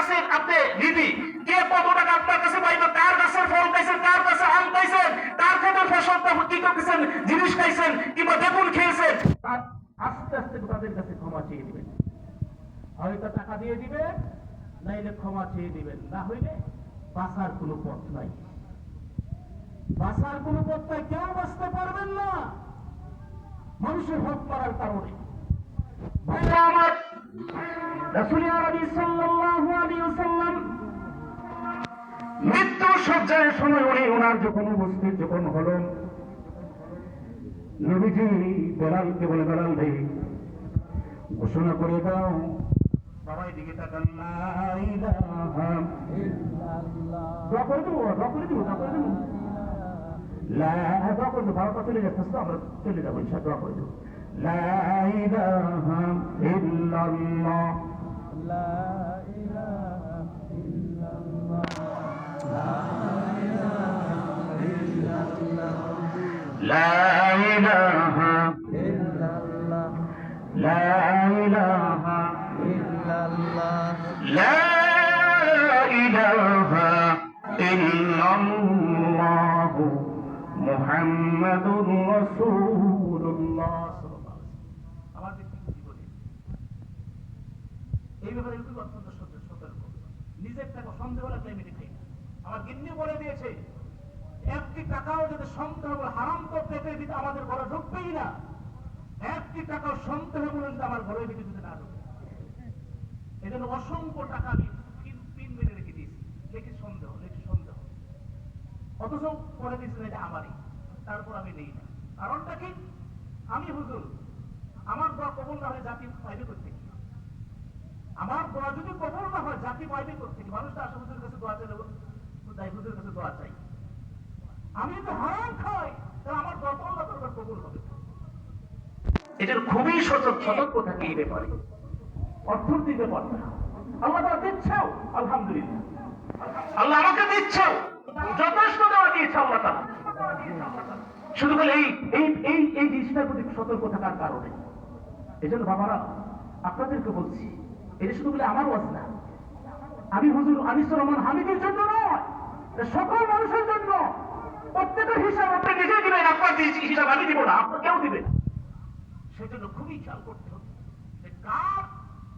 কাছে আপনি নিবি, কে কত টাকা আপনার কাছে পাইবে, কার গাছের ফল খাইছেন, কার কাছে আম খাইছেন, কার ক্ষেতের ফসলটা কি করতেছেন, জিনিস খাইছেন কিংবা বেগুন খেয়েছেন, তার আস্তে আস্তে তাদের কাছে ক্ষমা চেয়ে দিবেন। হয়তো টাকা দিয়ে দিবেন, নাইলে ক্ষমা চেয়ে দিবেন, না হইলে বাঁচার কোনো পথ নাই। বাঁচার কোনো পথ নাই, কেউ বাঁচতে পারবেন না মানুষের হক করার কারণে। ভাইরা আমার, রাসূল আরবি সাল্লাল্লাহু আলাইহি ওয়াসাল্লাম মৃত্যু সজ্জায় সময় ওনার যখন উপস্থিত যখন হলো, নবীজি বেলালকে বলে, বেলাল ভাই ঘোষণা করে দাও। সবাই দিকে তাকান, লা ইলাহা ইল্লাল্লাহ। দোয়া করে দেবো, দোয়া করে দেবো, দোয়া করে দেবো, দোয়া করে দেবো। ভারত চলে যাচ্ছে তো, আমরা চলে যাবো ইনশাআল্লাহ, দোয়া করে দেবো। লা ইলাহা ইল্লাল্লাহ, লা ইলাহা ইল্লাল্লাহ, লা ইলাহা ইল্লাল্লাহ, লা ইলাহা ইল্লাল্লাহ, লা ইলাহা ইল্লাল্লাহ, মুহাম্মাদুর রাসূলুল্লাহ। আমাদের কি বলে এই ব্যাপারে একটু অত্যন্ত সতর্ক। নিজের টাকা সন্দেহ লাগলে আমি খাই না। আমার গিন্নি বলে দিয়েছে, একটি টাকাও যদি সন্দেহ হারাম তো পেটের ভিতরে আমাদের ঘরে ঢুকবেই না। একটি টাকাও সন্দেহ বলে যদি আমার ঘরের ভিতরে যদি না ঢুকে, এই জন্য অসংখ্য টাকা আমি পিন মেরে রেখে দিয়েছি, লেখি সন্দেহ, লেখি সন্দেহ, অথচ পরে দিয়েছি এটা আমারই, তারপর আমি নেই না। কারণটা কি? আমি হুজুর, আমার দোয়া কবুল না হলে জাতি পাইবে করতে, আমার দোয়া যদি কবুল না হয় জাতি পাইবে করতে। মানুষটা আসে হুজুরের কাছে দোয়া চাইলে হুজুরের কাছে দোয়া চাই, আমি যদি হারাম খাই তাহলে আমার দোয়া আল্লাহ দরবার কবুল হবে। এটার খুবই সতর্ক থাকে এই ব্যাপারে। অর্থনৈতিক ব্যাপার আল্লাহ তারা দিচ্ছেও, আলহামদুলিল্লাহ, আল্লাহ আমাকে দিচ্ছেও, যথেষ্ট দেওয়া দিয়েছে আল্লাহ তারা। শুধু বলে এই জিনিসটার প্রতি সতর্ক থাকার কারণে। এই জন্য বাবারা আপনাদেরকে বলছি, এটা শুধু বলে আমার ওয়াজ না, আমি হুজুর আনিসুর রহমান হামিদের জন্য নয়, সকল মানুষের জন্য। প্রত্যেকের হিসাব আপনি নিজে দিবেন, আপনার হিসাব আমি দিব না, আপনার কেউ দিবে না। সেজন্য খুবই খেয়াল করতে হবে যে কার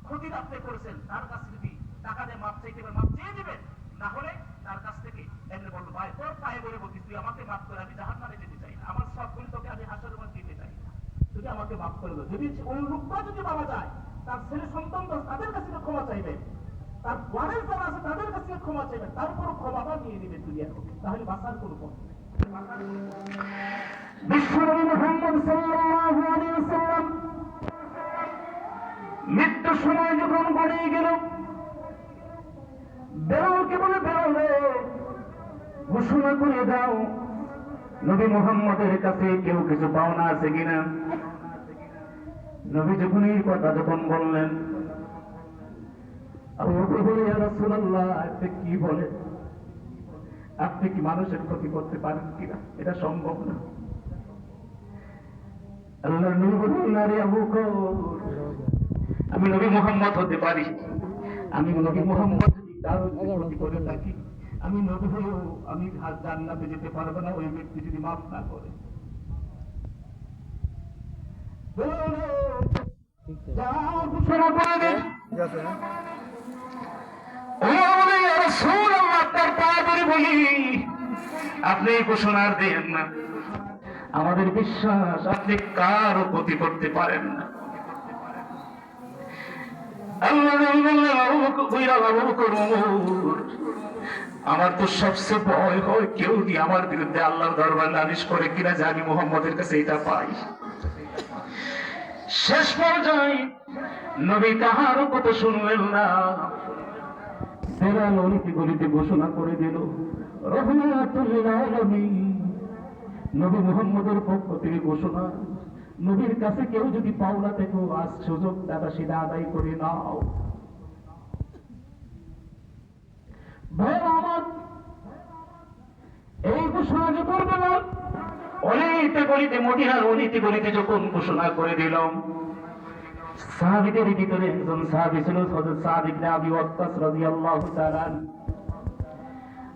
ক্ষতি আপনি করেছেন, তার কাছে যদি টাকা দিয়ে মাপ চাইতে পারেন মাপ চেয়ে দেবেন, না হলে তার কাছ থেকে এমনি বলবো, ভাই তোর পায়ে বলে বলছিস তুই আমাকে মাফ করে, আমি জাহান্নামে যেতে চাই না, আমার সব গুলি তোকে আমি হাসরের মধ্যে দিতে চাই না, যদি আমাকে মাফ করে দাও। যদি ওই লোকটা যদি পাওয়া যায়, তার ছেলে সন্তান তাদের কাছে ক্ষমা চাইবেন, তার ওয়ারেস যারা আছে তাদের কাছে ক্ষমা চাইবেন, তারপর ক্ষমাটা নিয়ে নেবেন দুনিয়া থেকে, তাহলে বাঁচার কোনো পথ নেই। বিশ্বনবী মুহাম্মদ সাল্লাল্লাহু আলাইহি ওয়াসাল্লাম মৃত্যু সময় যখন গড়িয়ে গেল, বেলালকে বলে, বেলাল রে ঘোষণা করে দাও নবী মুহাম্মদের কাছে কেউ কিছু পাওনা আছে কিনা। নবী যখন এই কথা যখন বললেন, আবু বকর বলে, ইয়া রাসূলুল্লাহ, আপনি কি বলেন? আপনি কি মানুষের ক্ষতি করতে পারেন কিনা? এটা সম্ভব না। আল্লাহর নবী বললেন, আরে আবু বকর, আমি নবী মুহাম্মদ হতে পারি, আমি নবী মুহাম্মদ যদি কারোর ক্ষতি করে থাকি, আমি নবী হয়েও আমি জান্নাতে যেতে পারবো না ওই ব্যক্তি যদি মাফ না করে। ঘোষণা করে দেন, আপনার পায়ে ধরে বলি, আপনি ঘোষণার দেন না, আমাদের বিশ্বাস আপনি কারও ক্ষতি করতে পারেন না। আমার তো সবচেয়ে ভয় হয় কেউ যদি আমার বিরুদ্ধে আল্লাহর দরবার নালিশ করে কিনা, যে আমি মুহাম্মদের কাছে এটা পাই। শেষ পর্যায়ে নবী কাহারও কথা শুনলেন না, বেলাল অলিতে গলিতে ঘোষণা করে দিল, রাহমাতুল লিল আলামিন, নবী মুহাম্মদের পক্ষ থেকে ঘোষণা, নবীর কাছে কেউ যদি পাওনা থেকে আজ সুযোগ দাদা সেটা আদায় করে নাও। ভাই আমার, এই ঘোষণা যখন বেলাল অলিতে গলিতে, মদিনার অলিতে গলিতে যখন ঘোষণা করে দিলাম, সাহাবীদের ভিতরে একজন সাহাবী ছিল হযরত সাদ ইবনে আবি ওয়াক্কাস রাদিয়াল্লাহু তাআলা।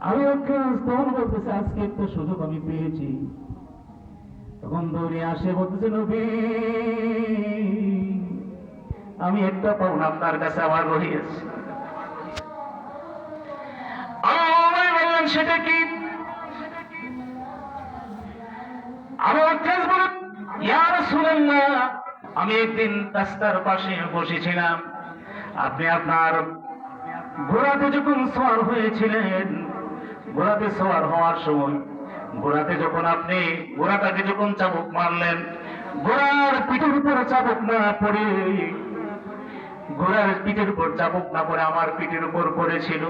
আবু ওয়াক্কাস তখন বলতেছে, আজকে একটা সুযোগ আমি পেয়েছি। তখন দৌড়ে আসে বলতেছে, নবী, আমি একটা পাওনা আপনার কাছে আমার রহিয়েছি। আমি বললাম, সেটা কি? আবু ওয়াক্কাস বলেন, ইয়া রাসূলুল্লাহ, আমি একদিন রাস্তার পাশে বসেছিলাম, আপনি আপনার ঘোড়াতে যখন সওয়ার হয়েছিলেন, ঘোড়াতে সওয়ার হওয়ার সময় ঘোড়াতে যখন আপনি ঘোড়াটাকে যখন চাবুক মারলেন, ঘোড়ার পিঠের উপর চাবুক না পড়ে, ঘোড়ার পিঠের উপর চাবুক না পড়ে আমার পিঠের উপর পড়েছিল।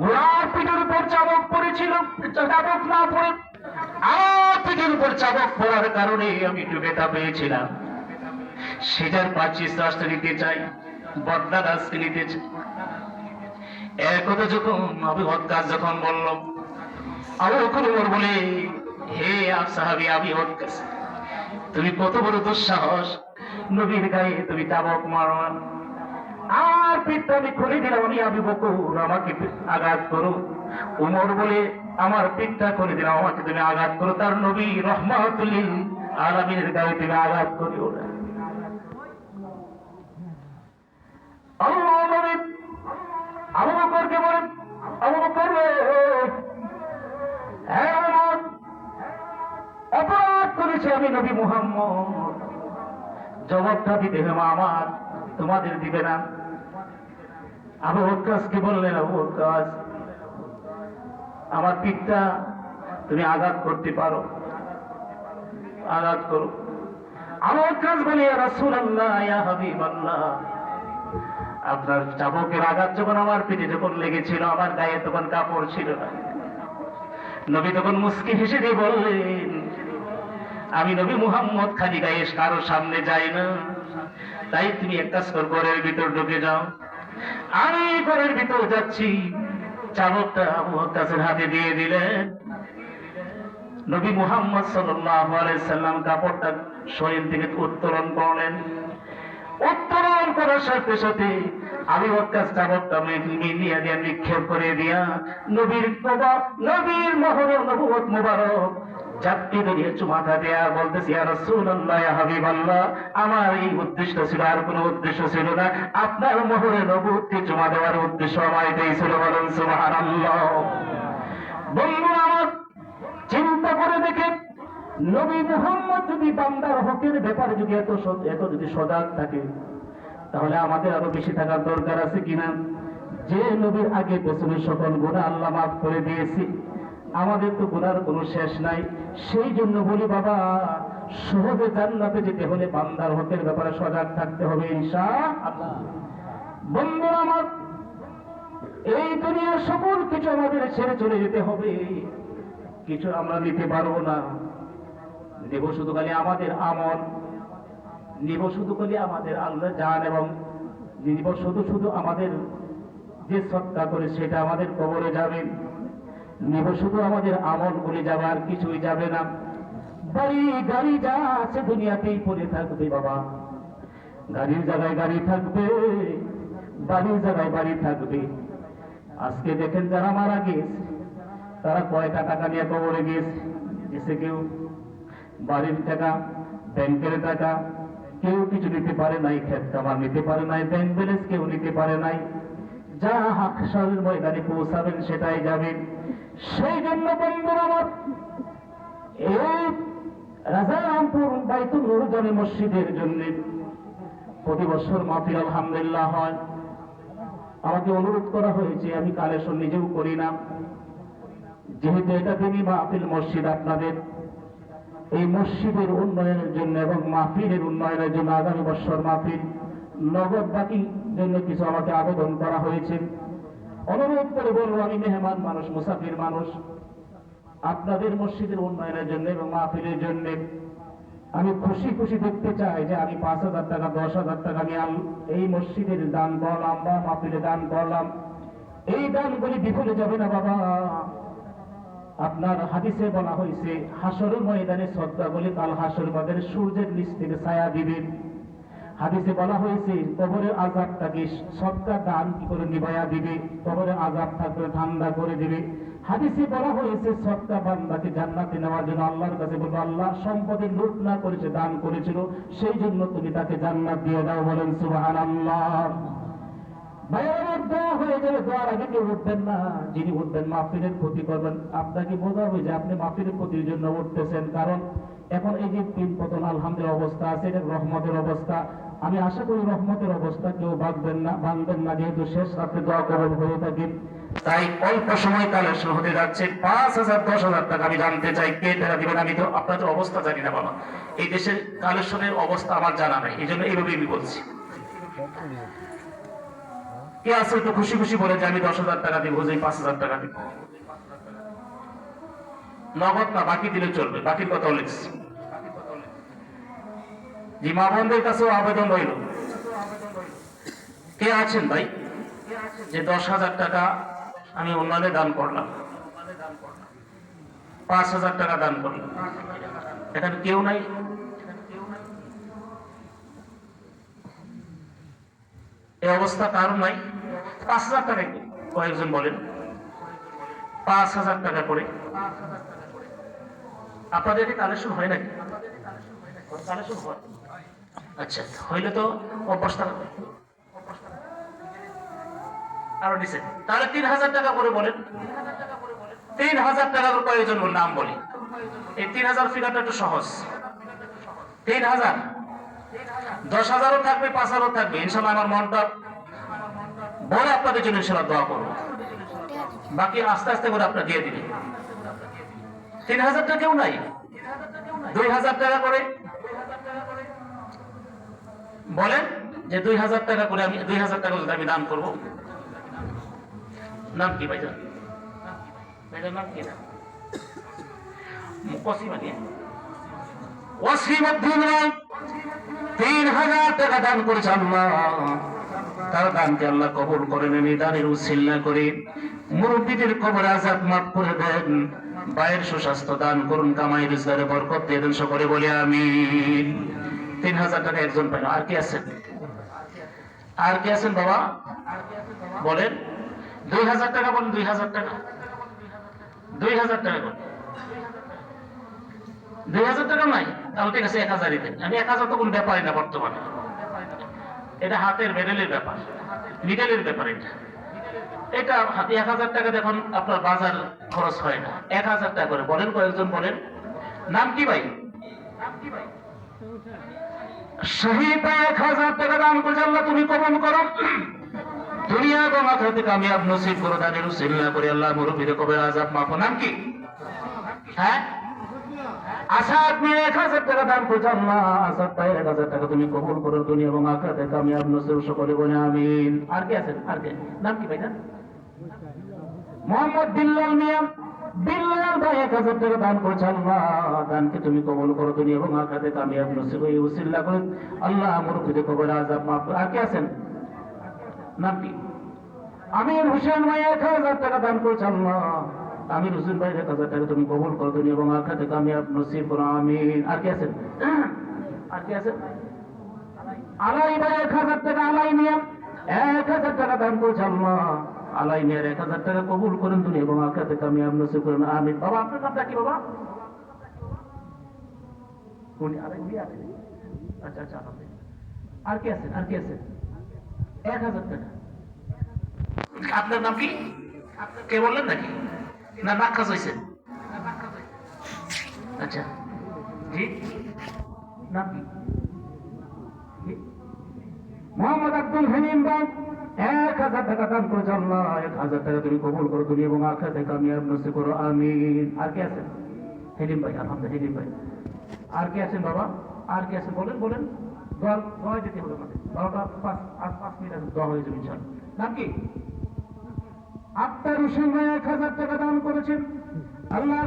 ঘোড়ার পিঠের উপর চাবুক পড়েছিল, চাবুক না পড়ে আমার পিঠের উপর চাবুক পড়ার কারণে আমি একটু ব্যথা পেয়েছিলাম। সেটার 25 রাষ্ট্র নিতে চাই, বদলা রাজকে নিতে চাই। এর কথা যখন আবু ওয়াক্কাস যখন বলল, আবু বকর ওমর বলে, হে সাহাবী আবু ওয়াক্কাস, তুমি কত বড় দুঃসাহস, নবীর গায়ে তুমি চাবুক মারো। আর পিঠটা আমি খুলে দিলাম, আমি আবু বকর, আমাকে আঘাত করো। ওমর বলে, আমার পিঠটা খুলে দিলাম, আমাকে তুমি আঘাত করো। তার নবী রাহমাতুল লিল আলামিনের গায়ে তুমি আঘাত করিও না। আল্লাহ নবী আবু বকরকে বলেন, আবু বকর, হ্যাঁ ওমর, অপরাধ করেছি আমি নবী মুহাম্মদ, জবাবটা দিতে হবে আমার, তোমাদের দিবে না। আবু ওয়াক্কাসকে বললেন, আবু ওয়াক্কাস, আমার পিঠটা তুমি আঘাত করতে পারো, আঘাত করো। আবু ওয়াক্কাস বলে, ইয়া রাসূলুল্লাহ, ইয়া হাবিবাল্লাহ, আপনার চাবুকের আঘাত যখন আমার পিঠে যখন লেগেছিল, আমার গায়ে তখন কাপড় ছিল না। নবী তখন মুস্কি হেসে দিয়ে বললেন, আমি নবী মুহাম্মদ খালি গায়ে কারো সামনে যাই না, তাই তুমি এক কাজ কর, ঘরের ভিতর ঢুকে যাও। আমি ঘরের ভিতর যাচ্ছি, চাবুকটা আবু ওয়াক্কাসের হাতে দিয়ে দিলেন। নবী মুহাম্মদ সাল্লাল্লাহু আলাইহি সাল্লাম কাপড়টা শরীর থেকে উত্তোলন করলেন। উত্তোলন করার সাথে সাথে আবু ওয়াক্কাস চাবুকটা মিলিয়ে দিয়ে নিক্ষেপ করে দিয়া নবীর মহর নবুয়ত মুবারক চাপটি ধরিয়ে চুমাটা দেয়া বলতেছি, ইয়া রাসূলুল্লাহ, ইয়া হাবিবাল্লাহ, আমার এই উদ্দেশ্য ছিল, আর কোনো উদ্দেশ্য ছিল না। আপনার মোহরে নবুয়তকে চুমা দেওয়ার উদ্দেশ্য আমার এটাই ছিল। বলুন সুবহানাল্লাহ। বন্ধু আমার, চিন্তা করে দেখে, নবী মুহাম্মদ যদি বান্দার হকের ব্যাপারে যদি এত যদি সজাগ থাকে, তাহলে আমাদের আরো বেশি থাকার দরকার আছে কিনা? যে নবীর আগে পেছনে সকল গুনাহ আল্লাহ মাফ করে দিয়েছি, আমাদের তো গুনার কোনো শেষ নাই। সেই জন্য বলি বাবা, সহজে জান্নাতে যেতে হলে বান্দার হকের ব্যাপারে সজাগ থাকতে হবে ইনশাআল্লাহ। বন্ধু আমার, এই দুনিয়ার সকল কিছু আমাদের ছেড়ে চলে যেতে হবে, কিছু আমরা নিতে পারবো না। নেব শুধু খালি আমাদের আমল, নিব শুধু খালি আমাদের আল্লাহ জান, এবং নিব শুধু আমাদের যে সৎকা করে সেটা আমাদের কবরে যাবে। নিব শুধু আমাদের আমল বলে যাবে, আর কিছুই যাবে না। বাড়ি গাড়ি যা আছে দুনিয়াতেই পড়ে থাকবে বাবা, গাড়ির জায়গায় গাড়ি থাকবে, বাড়ির জায়গায় বাড়ি থাকবে। আজকে দেখেন যারা মারা গেছে, তারা কয়টা টাকা নিয়ে কবরে গেছে? কেউ বাড়ির টাকা, ব্যাংকের টাকা, কেউ কিছু নিতে পারে নাই, ক্ষেত কামার নিতে পারে নাই, ব্যাংক ব্যালেন্স কেউ নিতে পারে নাই। যা হাসরের ময়দানে পৌঁছাবেন সেটাই যাবেন। সেই জন্য বন্ধুরা আমার, এই রাজারামপুর বাইতুল নুরজানি মসজিদের জন্য প্রতি বছর মাহফিল আলহামদুলিল্লাহ হয়। আমাকে অনুরোধ করা হয়েছে, আমি কালেকশন নিজেও করি না, যেহেতু এটা তিনি মাহফিল মসজিদ, আপনাদের এই মসজিদের উন্নয়নের জন্য এবং মাহফিলের উন্নয়নের জন্য আগামী বছর মাহফিল নগদ বাকি জন্য কিছু আমাকে আবেদন করা হয়েছে। অনুরোধ করে বলবো, আমি মেহমান মানুষ, মুসাফির মানুষ, আপনাদের মসজিদের উন্নয়নের জন্য এবং মাহফিলের জন্য আমি খুশি খুশি দেখতে চাই যে আমি 5,000 টাকা 10,000 টাকা আমি এই মসজিদের দান করলাম বা মাহফিলে দান করলাম। এই দানগুলি বিফলে যাবে না বাবা, আপনার হাদিসে বলা হয়েছে হাসরের ময়দানে সদকাগুলি কাল হাসর বাদের সূর্যের নিচ থেকে ছায়া দিবেন। হাদিসে বলা হয়েছে কবরের আযাবটাকে সদকা দান কি করে নিভায়া দিবে, কবরের আযাব থাকলে ঠান্ডা করে দিবে। হাদিসে বলা হয়েছে সদকা বান্দাকে জান্নাতে নেওয়ার জন্য আল্লাহর কাছে বলবো, আল্লাহ সম্পদের লুট না করেছে, দান করেছিল, সেই জন্য তুমি তাকে জান্নাত দিয়ে দাও। বলেন সুবহানাল্লাহ। ভাইয়ের দোয়া হয়ে যাবে, দোয়ার আগে কেউ উঠবেন না। যিনি উঠবেন মাহফিলের ক্ষতি করবেন, আপনাকে বোঝা হবে যে আপনি মাহফিলের ক্ষতির জন্য উঠতেছেন। কারণ এখন এই যে তিন পতন আলহামদুলিল্লাহ অবস্থা আছে, এটা রহমতের অবস্থা। আমি আশা করি রহমতের অবস্থা কেউ ভাঙবেন না, যেহেতু শেষ রাত্রে দোয়া কবুল হয়ে থাকে। তাই অল্প সময় কালেকশন হতে যাচ্ছে 5,000 10,000 টাকা। আমি জানতে চাই কে টাকা দিবেন। আমি তো আপনাদের অবস্থা জানি না বাবা, এই দেশের কালেকশনের অবস্থা আমার জানা নাই, এই জন্য এইভাবে আমি বলছি। কে আছে তো খুশি খুশি বলে যে আমি 10,000 টাকা দিব, যে 5,000 টাকা দিব। নগদ না, বাকি দিলে চলবে, বাকির কথা লিখছি। জি, মা বোনদের কাছেও আবেদন রইল, কে আছেন ভাই যে 10,000 টাকা আমি উন্নয়নে দান করলাম, 5,000 টাকা দান করলাম, এখানে কেউ নাই? এই অবস্থা কারণ নাই? 5,000 টাকা কয়েকজন বলেন, 5,000 টাকা করে আপনাদের কালেকশন হয় নাকি? কালেকশন হয়, আচ্ছা, হইলে তো অবস্থা আরো নিচে। তাহলে 3,000 টাকা করে বলেন, 3,000 টাকা করে কয়েকজন নাম বলি। এই 3,000 ফিগারটা একটু সহজ। 3,000, 10,000ও থাকবে, 5,000ও থাকবে। ইনশাল্লাহ আমার মনটা বলে আপনাদের জন্য ইনশাল্লাহ দোয়া করবো, বাকি আস্তে আস্তে করে আপনারা দিয়ে দিবেন। 3,000 টাকা কেউ নাই? 2,000 টাকা করে বলেন যে 2,000 টাকা করে আমি 2,000 টাকা যদি আমি দান করবো। নাম কি ভাইজান? ভাইজান নাম কি? না ওয়াসিমউদ্দিন রায় 3,000 টাকা দান করেছে। আল্লাহ তার দানকে আল্লাহ কবুল করেন, দানের উসিলা করে মুরব্বীদের কবরে আযাব মাফ করে দেন, ভাইয়ের সুস্বাস্থ্য দান করুন, কামাই রোজগারে বরকত দিয়ে দেন, সকলে বলে আমিন। 3,000 টাকা একজন পাইল। আর কি আছেন? আর কি আছেন বাবা বলেন? 2,000 টাকা বলেন, 2,000 টাকা, 2,000 টাকা বলেন। 2,000 টাকা নাই? তাহলে ঠিক আছে, 1,000ই দেন। আমি 1,000 তো কোনো ব্যাপারই না বর্তমানে, এটা হাতের বেরেলের ব্যাপার, নিডেলের ব্যাপার। এটা 1,000 টাকা দেখুন আপনার বাজার খরচ হয় না। 1,000 টাকা করে বলেন, কয়েকজন বলেন। নাম কি ভাই? শহীদ 1,000 টাকা দান করে আল্লাহ তুমি কবুল করো, দুনিয়া এবং আখিরাতে কামিয়াব নসিব করো, দানের উসিলা করে আল্লাহ মুরব্বিদের কবরের আযাব মাফ। নাম কি? হ্যাঁ, আসাদ নিয়ে 1,000 টাকা দান করছে। আল্লাহ আসাদ ভাই 1,000 টাকা তুমি কবুল করো, দুনিয়া এবং আখিরাতে কামিয়াব নসিব সকলে বলে আমিন। আর কি আছেন? আর কে? নাম কি ভাই? মোহাম্মদ বিল্লাল মিয়া, বিল্লাল ভাই 1,000 টাকা দান করছে। আল্লাহ দানকে তুমি কবুল করো, দুনিয়া এবং আখিরাতে কামিয়াব নসিব এই উসিলা করে আল্লাহ মুরব্বিদের কবরের আযাব মাফ। আর কি আছেন? নাম কি? আমির হোসেন ভাই 1,000 টাকা দান করছে। আল্লাহ আমির হোসেন ভাই 1,000 টাকা তুমি কবুল করো, দুনিয়া এবং আখিরাতে কামিয়াব নসিব করো আমিন। আর কি আছেন? আর কি আছেন? আলাই ভাই 1,000 টাকা, আলাই মিয়া 1,000 টাকা দান করছে। আল্লাহ আলাই মিয়ার 1,000 টাকা কবুল করেন, দুনিয়া এবং আখিরাতে কামিয়াব নসিব করেন আমিন। বাবা আপনার নামটা কি বাবা? কোন আলাই মিয়া? আচ্ছা আচ্ছা, আর কি আছেন? আর কি আছেন? 1,000 টাকা। আপনার নাম কি? কে বললেন নাকি? না নাক্কাস হয়েছে? আচ্ছা জি, নাম কি? মোহাম্মদ আব্দুল হালিম ভাই 1,000 টাকা দান করেছে। আল্লাহ 1,000 টাকা তুমি কবুল করো, দুনিয়া এবং আখিরাতে কামিয়াব নসিব করো আমিন। আর কি আছেন? হেলিম ভাই, আলহামদুলিল্লাহ হেলিম ভাই। আর কি আছেন বাবা? আর কি আছেন বলেন? বলেন, দোয়া দিতে হবে আমাদের। 12টা 5 মিনিট আছে, দোয়া হয়ে যাবে ইনশাআল্লাহ। নাম কি? আক্তার হোসেন ভাই 1,000 টাকা দান করেছেন। আল্লাহ